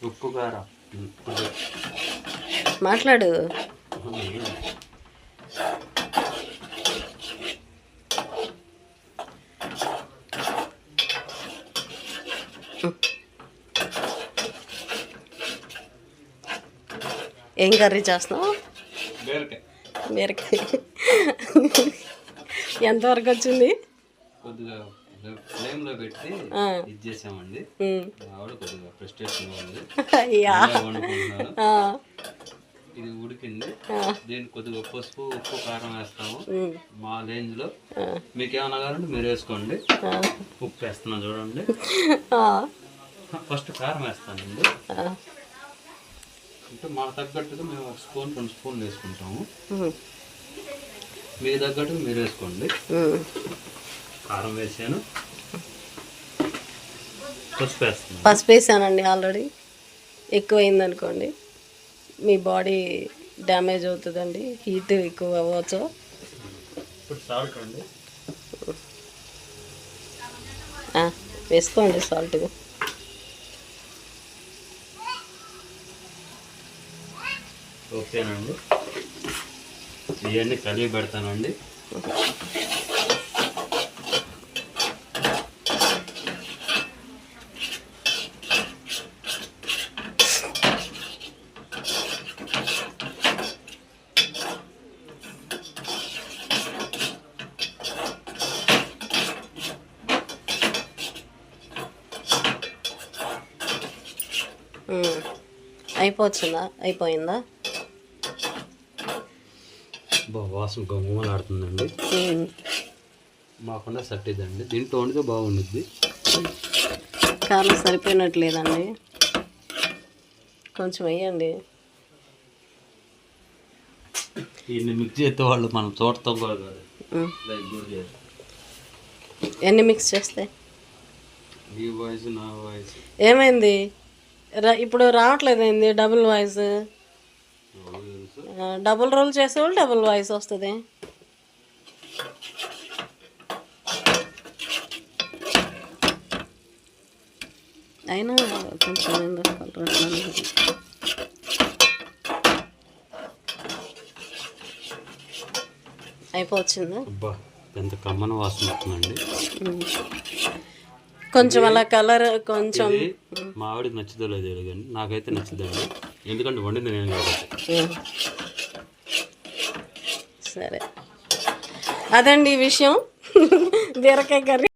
ఉప్పు కారం మాట్లాడు. ఏం కర్రీ చేస్తున్నావు? బీరకాయ. ఎంతవరకు వచ్చింది? కొద్దిగా ఫ్లేమ్లో పెట్టి ఇది చేసామండి. ఆవిడ కొద్దిగా ఫ్రస్ట్రేషన్ ఉంది. ఇది ఉడికింది. దీనికి కొద్దిగా పసుపు ఉప్పు కారం వేస్తాము మా రేంజ్ లో. మీకు ఏమన్నా కావాలంటే మీరు వేసుకోండి. ఉప్పు వేస్తున్నాం చూడండి. ఫస్ట్ కారం వేస్తానండి. అంటే మాకు తగ్గట్టుగా మేము 1 స్పూన్ 2 స్పూన్లు వేసుకుంటాము. మీ తగ్గట్టుగా మీరు వేసుకోండి. కారం వేసాను, పసుపు వేస్తాను. పసుపు వేసానండి ఆల్రెడీ. ఎక్కువైంది అనుకోండి మీ బాడీ డ్యామేజ్ అవుతుందండి, హీట్ ఎక్కువ అవ్వచ్చు. ఇప్పుడు సాల్ట్ అండి వేసుకోండి సాల్ట్. ఓకేనండి, ఇవన్నీ కలిపి పెడతానండి. అయిపోయిందా? వాసన గమ్మలాడుతుందండి. మాకుండా సట్టిదండి. దీంట్లో వండితే బాగుండుద్ది. కారం సరిపోయినట్లేదండి, కొంచెం వేయండి. ఇన్ని మిక్స్ చేస్తే వాళ్ళు మనం చూడతాం కూడా కాదు. ఎన్ని మిక్స్ చేస్తే? ఈ వాయిస్ నా వాయిస్ ఏమైంది? ఇప్పుడు రావట్లేదు ఏంది? Double voice. డబుల్ రోల్ చేసేవాళ్ళు డబుల్ వాయిస్ వస్తుంది. అయినా కొంచెం అయిపోవచ్చిందా? ఎంత కమ్మన వాసన వస్తుందండి. కొంచెం అలా కలర్ కొంచెం మా ఆవిడకి నచ్చుదో లేదు కానీ నాకైతే నచ్చుదండి, ఎందుకంటే వండింది నేను కాబట్టి. సరే, అదండి ఈ విషయం. బీరకాయ కర్రీ.